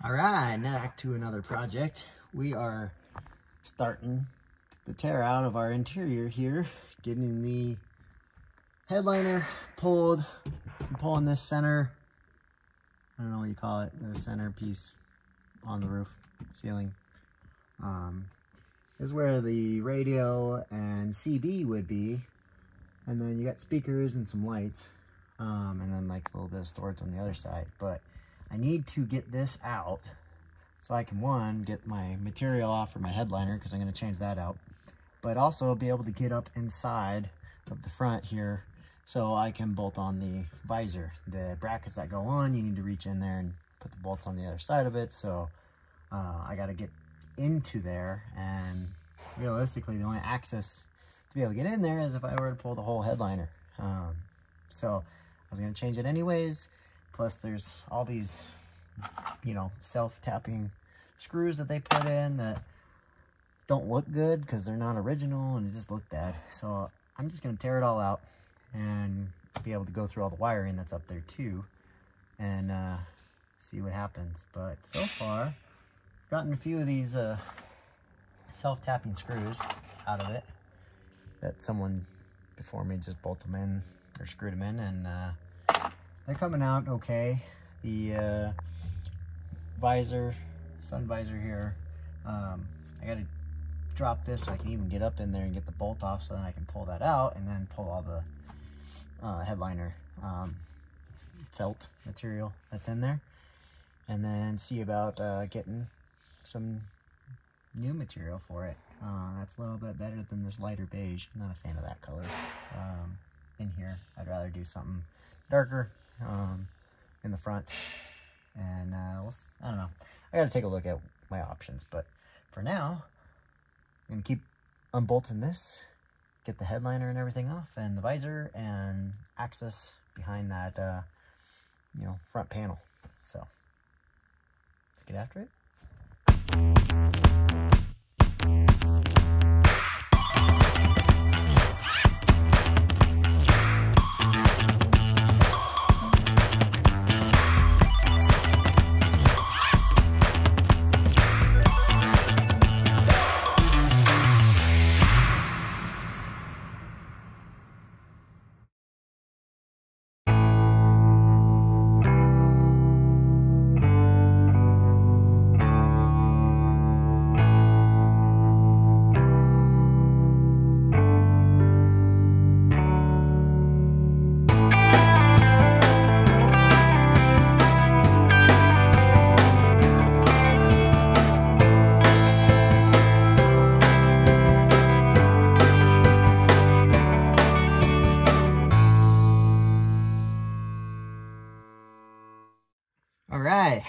All right, now back to another project. We are starting the tear out of our interior here, getting the headliner pulled. I'm pulling this center, I don't know what you call it, the center piece on the roof ceiling. This is where the radio and CB would be, and then you got speakers and some lights, and then like a little bit of storage on the other side. But I need to get this out so I can, one, get my material off for my headliner, because I'm going to change that out, but also be able to get up inside of the front here so I can bolt on the visor. The brackets that go on, you need to reach in there and put the bolts on the other side of it, so I got to get into there, and realistically the only access to be able to get in there is if I were to pull the whole headliner. So I was going to change it anyways. Plus there's all these, you know, self-tapping screws that they put in that don't look good because they're not original and it just looked bad. So I'm just going to tear it all out and be able to go through all the wiring that's up there too and see what happens. But so far, I've gotten a few of these self-tapping screws out of it that someone before me just bolted them in or screwed them in, and they're coming out okay. The visor, sun visor here, I gotta drop this so I can even get up in there and get the bolt off, so then I can pull that out and then pull all the headliner felt material that's in there, and then see about getting some new material for it. That's a little bit better than this lighter beige. I'm not a fan of that color in here. I'd rather do something darker in the front, and I don't know, I gotta take a look at my options, but for now I'm gonna keep unbolting this, get the headliner and everything off, and the visor and access behind that you know, front panel. So let's get after it. All right,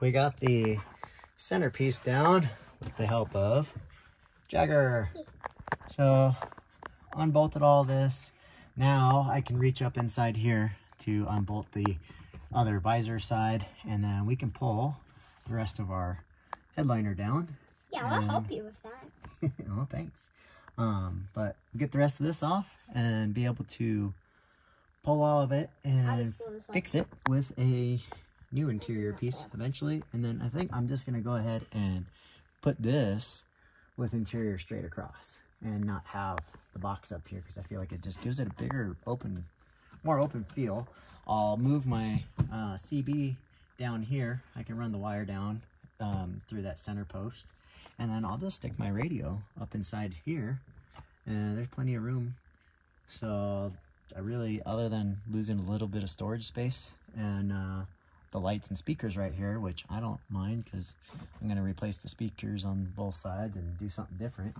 we got the centerpiece down with the help of Jagger. So unbolted all this. Now I can reach up inside here to unbolt the other visor side, and then we can pull the rest of our headliner down. Yeah, I'll help you with that. Oh, thanks. But get the rest of this off and be able to pull all of it and fix it with a new interior piece eventually. And then I think I'm just gonna go ahead and put this with interior straight across and not have the box up here, because I feel like it just gives it a bigger more open feel. I'll move my CB down here. I can run the wire down through that center post, and then I'll just stick my radio up inside here, and there's plenty of room. So I really, other than losing a little bit of storage space and the lights and speakers right here, which I don't mind because I'm going to replace the speakers on both sides and do something different.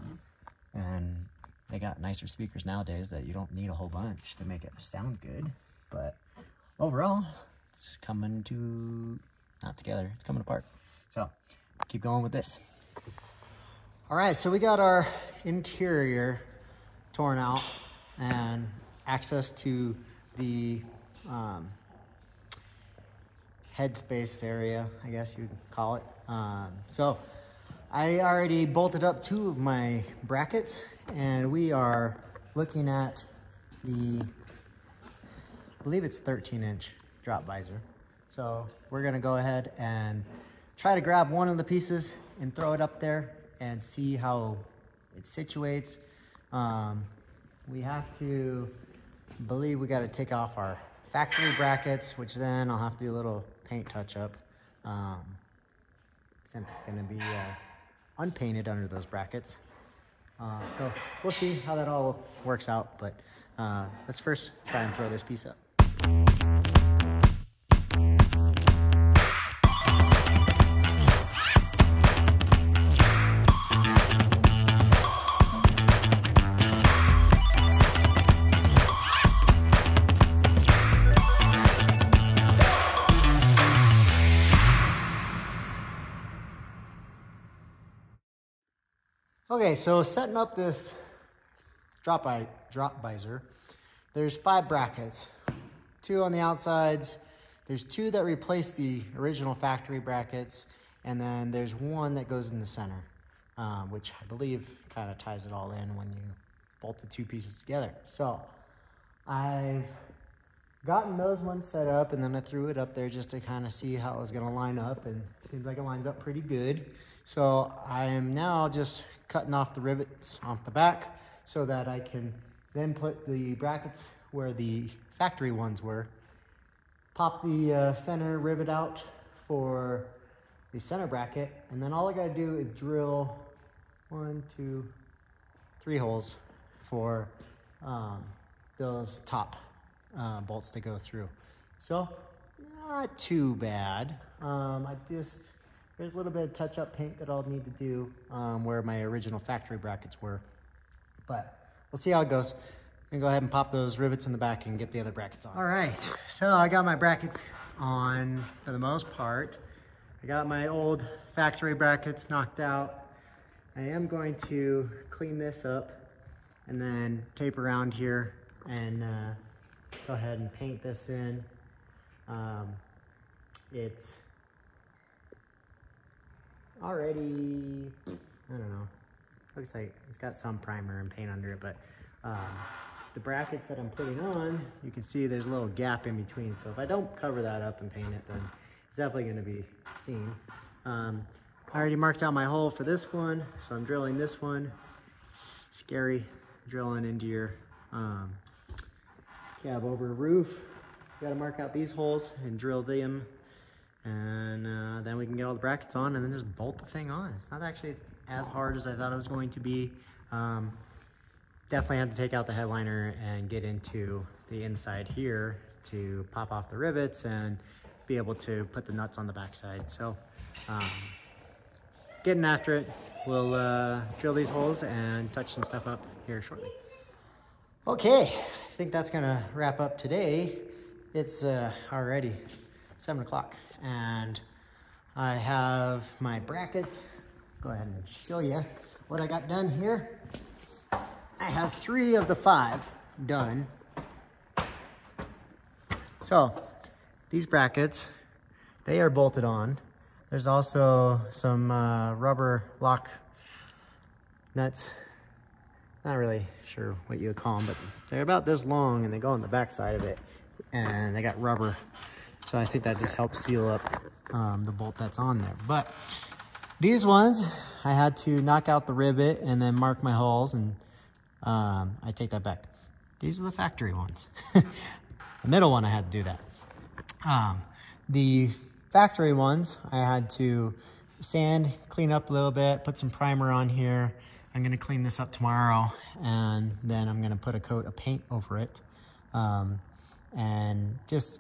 And they got nicer speakers nowadays that you don't need a whole bunch to make it sound good. But overall, it's coming to, not together, it's coming apart. So keep going with this. All right, so we got our interior torn out and access to the headspace area, I guess you'd call it. So I already bolted up 2 of my brackets, and we are looking at the, I believe it's 13-inch drop visor. So we're gonna go ahead and try to grab one of the pieces and throw it up there and see how it situates. We have to believe we got to take off our factory brackets, which then I'll have to do a little paint touch up since it's going to be unpainted under those brackets. So we'll see how that all works out, but let's first try and throw this piece up. Okay, so setting up this drop visor, there's 5 brackets, 2 on the outsides, there's 2 that replace the original factory brackets, and then there's 1 that goes in the center, which I believe kind of ties it all in when you bolt the 2 pieces together. So I've gotten those ones set up, and then I threw it up there just to kind of see how it was going to line up, and it seems like it lines up pretty good. So I am now just cutting off the rivets off the back so that I can then put the brackets where the factory ones were, pop the center rivet out for the center bracket, and then all I gotta do is drill 1, 2, 3 holes for those top bolts to go through. So not too bad. There's a little bit of touch-up paint that I'll need to do where my original factory brackets were. But we'll see how it goes. I'm gonna go ahead and pop those rivets in the back and get the other brackets on. All right, so I got my brackets on for the most part. I got my old factory brackets knocked out. I am going to clean this up and then tape around here and go ahead and paint this in. It's already, I don't know, looks like it's got some primer and paint under it, but the brackets that I'm putting on, you can see there's a little gap in between. So if I don't cover that up and paint it, then it's definitely going to be seen. I already marked out my hole for this one, so I'm drilling this one. Scary, drilling into your cab over roof. You got to mark out these holes and drill them. And then we can get all the brackets on and then just bolt the thing on. It's not actually as hard as I thought it was going to be. Definitely had to take out the headliner and get into the inside here to pop off the rivets and be able to put the nuts on the backside. So getting after it. We'll drill these holes and touch some stuff up here shortly. Okay, I think that's gonna wrap up today. It's already 7 o'clock. And I have my brackets. Go ahead and show you what I got done here. I have 3 of the 5 done. So these brackets, they are bolted on. There's also some rubber lock nuts. Not really sure what you would call them, but they're about this long and they go on the back side of it, and they got rubber. So I think that just helps seal up the bolt that's on there. But these ones, I had to knock out the rivet and then mark my holes, and I take that back. These are the factory ones. The middle one, I had to do that. The factory ones, I had to sand, clean up a little bit, put some primer on here. I'm gonna clean this up tomorrow, and then I'm gonna put a coat of paint over it. And just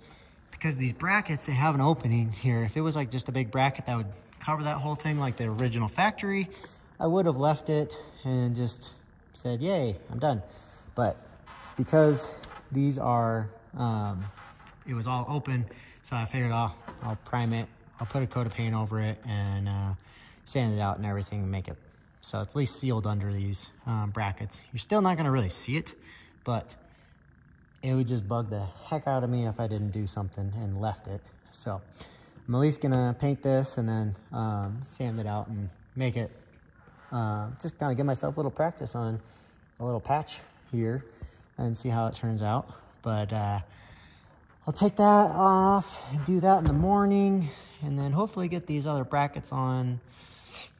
because these brackets, they have an opening here. If it was like just a big bracket that would cover that whole thing like the original factory, I would have left it and just said, yay, I'm done. But because these are, it was all open, so I figured I'll prime it, I'll put a coat of paint over it and sand it out and everything and make it so it's at least sealed under these brackets. You're still not gonna really see it, but it would just bug the heck out of me if I didn't do something and left it. So I'm at least gonna paint this and then sand it out and make it, just kind of give myself a little practice on a little patch here and see how it turns out. But I'll take that off and do that in the morning, and then hopefully get these other brackets on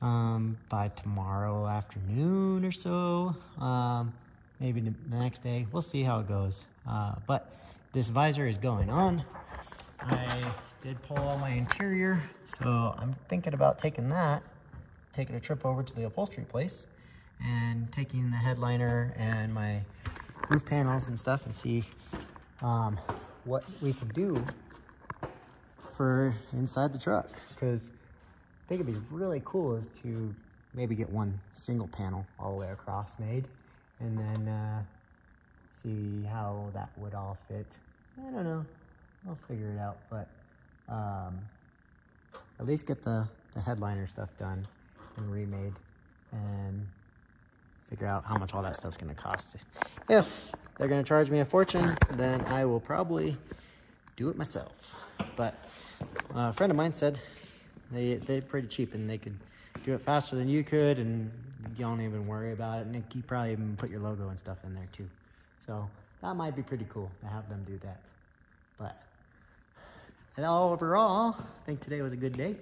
by tomorrow afternoon or so. Maybe the next day. We'll see how it goes. But this visor is going on. I did pull all my interior, so I'm thinking about taking a trip over to the upholstery place and taking the headliner and my roof panels and stuff and see what we can do for inside the truck. Because I think it'd be really cool is to maybe get one single panel all the way across made, and then see how that would all fit. I don't know, I'll figure it out, but at least get the headliner stuff done and remade and figure out how much all that stuff's gonna cost. If they're gonna charge me a fortune, then I will probably do it myself. But a friend of mine said they're pretty cheap and they could do it faster than you could, and you don't even worry about it, and you probably even put your logo and stuff in there too. So that might be pretty cool to have them do that. But overall, I think today was a good day.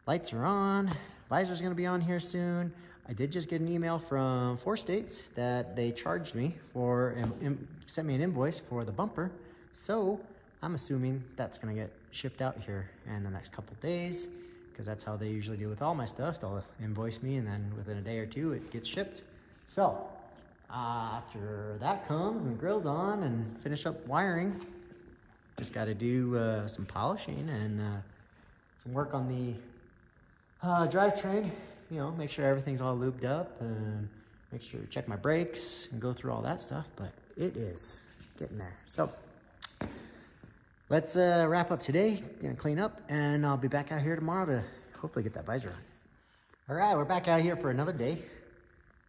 Lights are on. Visor's gonna be on here soon. I did just get an email from 4 states that they charged me for and sent me an invoice for the bumper. So I'm assuming that's gonna get shipped out here in the next couple days, because that's how they usually do with all my stuff. They'll invoice me and then within a day or two it gets shipped. So after that comes and the grill's on and finish up wiring, just got to do some polishing and some work on the drivetrain. You know, make sure everything's all lubed up and make sure to check my brakes and go through all that stuff. But it is getting there. So let's wrap up today. Gonna clean up, and I'll be back out here tomorrow to hopefully get that visor on. All right, we're back out here for another day.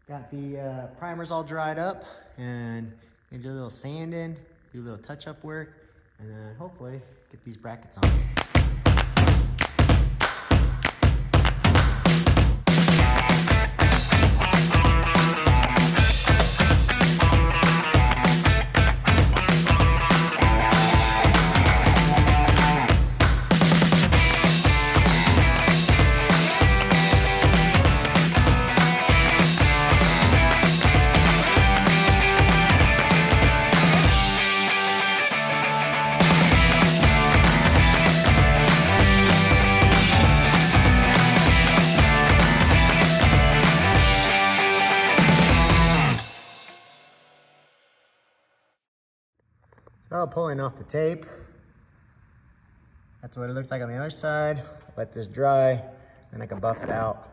Got the primers all dried up, and gonna do a little sanding, do a little touch-up work, and then hopefully get these brackets on. So pulling off the tape, that's what it looks like on the other side. Let this dry, then I can buff it out.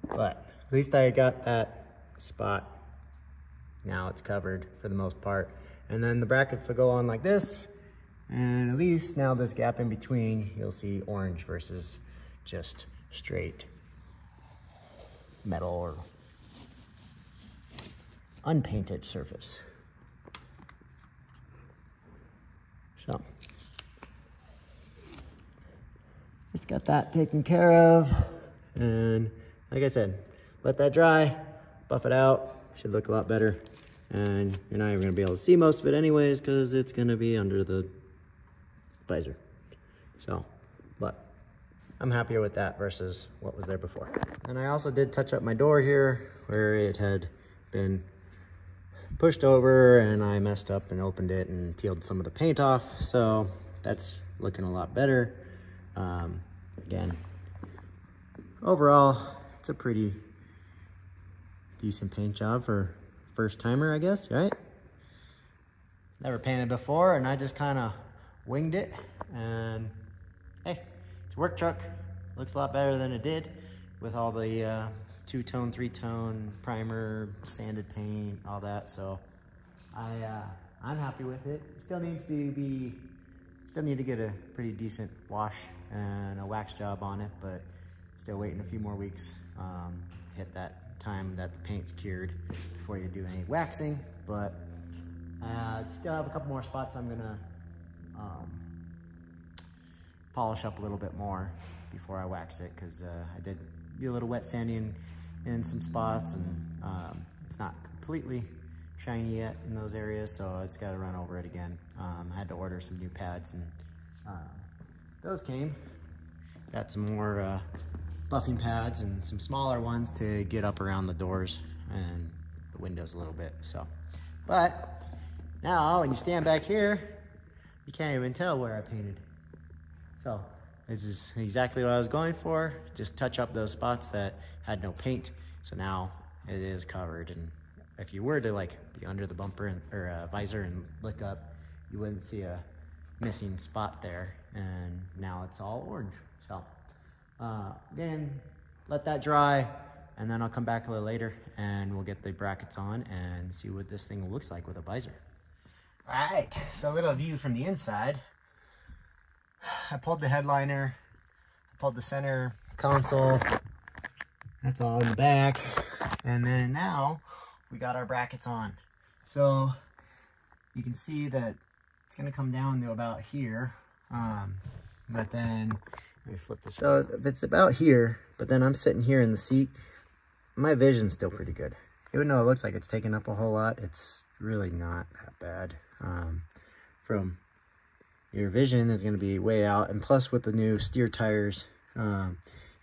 But at least I got that spot. Now it's covered for the most part. And then the brackets will go on like this. And at least now this gap in between, you'll see orange versus just straight metal or unpainted surface. So, just got that taken care of, and like I said, let that dry, buff it out, should look a lot better, and you're not even gonna be able to see most of it anyways, because it's gonna be under the visor. So, but I'm happier with that versus what was there before. And I also did touch up my door here, where it had been pushed over and I messed up and opened it and peeled some of the paint off, so that's looking a lot better. Again, overall it's a pretty decent paint job for first timer, I guess, right? Never painted before and I just kind of winged it, and hey, it's a work truck. Looks a lot better than it did with all the 2-tone, 3-tone primer, sanded paint, all that. So I'm happy with it. Still need to get a pretty decent wash and a wax job on it, but still waiting a few more weeks to hit that time that the paint's cured before you do any waxing. But still have a couple more spots I'm gonna polish up a little bit more before I wax it, because I did do a little wet sanding in some spots, and it's not completely shiny yet in those areas, so I just got to run over it again. I had to order some new pads and those came. Got some more buffing pads and some smaller ones to get up around the doors and the windows a little bit. So, but now when you stand back here, you can't even tell where I painted. So this is exactly what I was going for. Just touch up those spots that had no paint. So now it is covered. And if you were to like be under the bumper or visor and look up, you wouldn't see a missing spot there. And now it's all orange. So again, let that dry, and then I'll come back a little later and we'll get the brackets on and see what this thing looks like with a visor. All right, so a little view from the inside. I pulled the headliner, I pulled the center console, that's all in the back, and then now we got our brackets on. So you can see that it's gonna come down to about here, but then let me flip this. So if it's about here, but then I'm sitting here in the seat, my vision's still pretty good. Even though it looks like it's taking up a whole lot, it's really not that bad. From your vision is going to be way out, and plus with the new steer tires, kind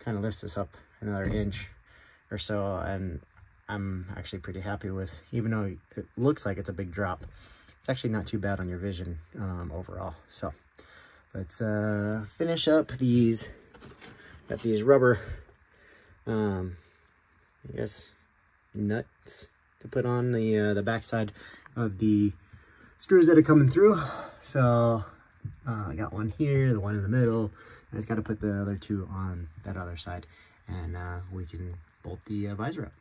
of lifts us up another inch or so, and I'm actually pretty happy with, even though it looks like it's a big drop, it's actually not too bad on your vision overall. So let's finish up these. Got these rubber I guess nuts to put on the backside of the screws that are coming through. So I got one here, the one in the middle. I just got to put the other two on that other side, and we can bolt the visor up.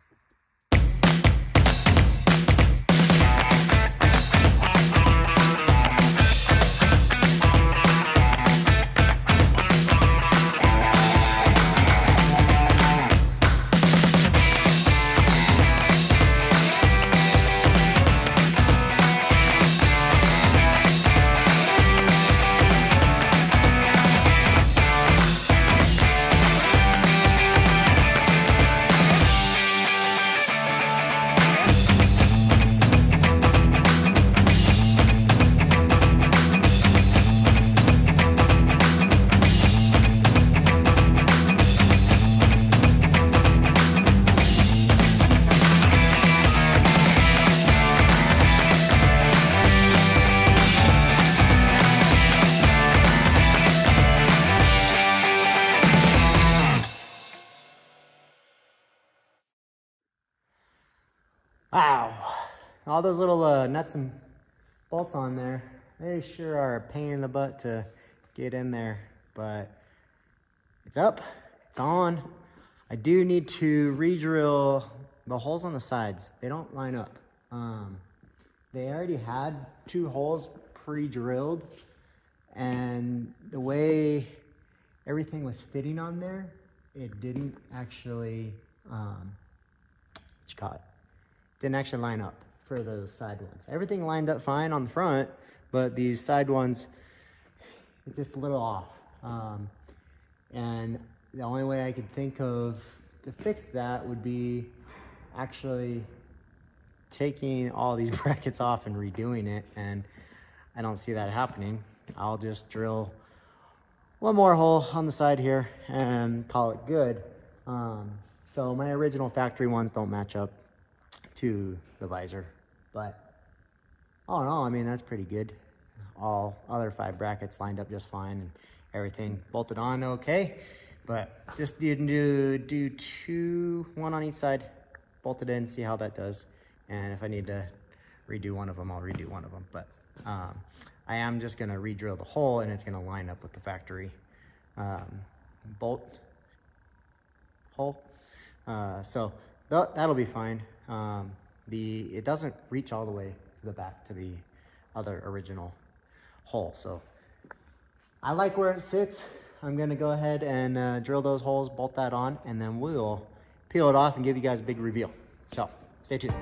Wow, all those little nuts and bolts on there, they sure are a pain in the butt to get in there, but it's up, it's on. I do need to re-drill the holes on the sides. They don't line up. They already had 2 holes pre-drilled, and the way everything was fitting on there, it didn't actually, didn't actually line up for those side ones. Everything lined up fine on the front, but these side ones, it's just a little off. And the only way I could think of to fix that would be actually taking all these brackets off and redoing it, and I don't see that happening. I'll just drill one more hole on the side here and call it good. So my original factory ones don't match up to the visor, but all in all, I mean, that's pretty good. All other 5 brackets lined up just fine, and everything bolted on okay, but just need to do 2, 1 on each side, bolt it in, see how that does, and if I need to redo one of them, I'll redo one of them. But I am just going to re-drill the hole, and it's going to line up with the factory bolt hole, so that'll be fine. It doesn't reach all the way to the back to the other original hole, so I like where it sits. I'm gonna go ahead and drill those holes, bolt that on, and then we'll peel it off and give you guys a big reveal. So stay tuned.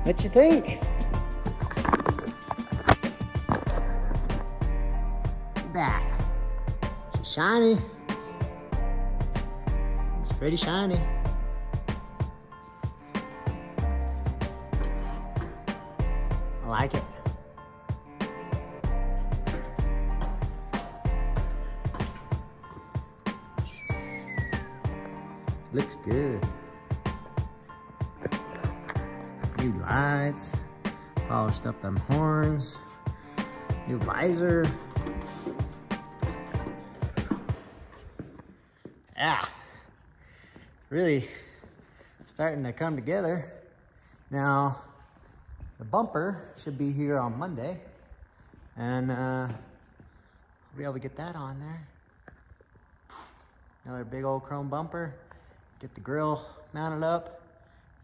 What you think? Look at that. It's shiny. It's pretty shiny. I like it. Looks good. New lights, polished up them horns, new visor. Yeah, really starting to come together. Now, the bumper should be here on Monday, and we'll be able to get that on there. Another big old chrome bumper. Get the grill mounted up,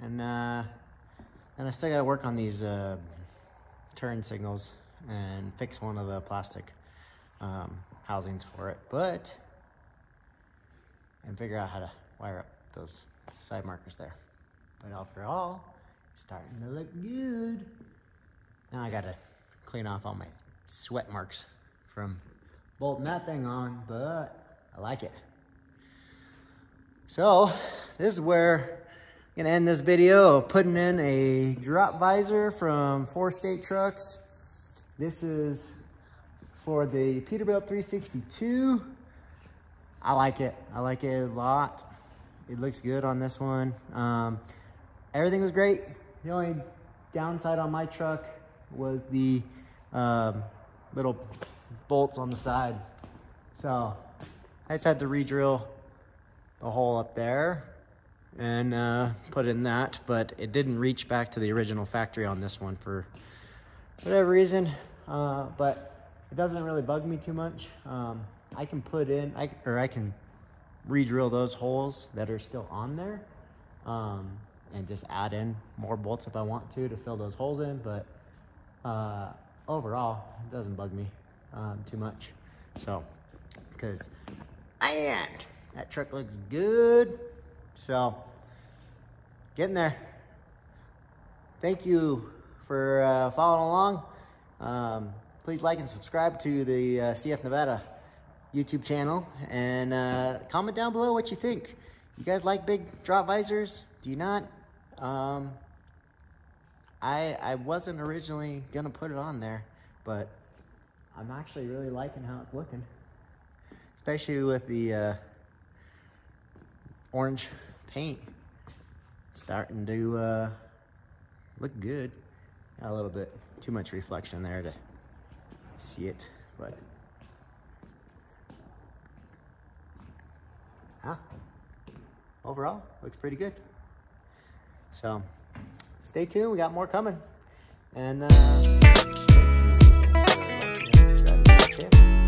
and then I still got to work on these turn signals and fix one of the plastic housings for it, and figure out how to wire up those side markers there. But overall, it's starting to look good. Now I got to clean off all my sweat marks from bolting that thing on, but I like it. So this is where I'm gonna end this video of putting in a drop visor from 4 State Trucks. This is for the Peterbilt 362. I like it. I like it a lot. It looks good on this one. Everything was great. The only downside on my truck was the little bolts on the side. So I just had to re-drill the hole up there and put in that, but it didn't reach back to the original factory on this one for whatever reason, but it doesn't really bug me too much. I can put in, I can re-drill those holes that are still on there, and just add in more bolts if I want to fill those holes in, but overall it doesn't bug me too much. So, because that truck looks good. So, getting there. Thank you for following along. Please like and subscribe to the CF Nevada YouTube channel, and comment down below what you think. You guys like big drop visors? Do you not? I wasn't originally gonna put it on there, but I'm actually really liking how it's looking, especially with the orange paint. It's starting to look good. Got a little bit too much reflection there to see it, but overall looks pretty good. So stay tuned, we got more coming, and thank you for liking and subscribing to the channel.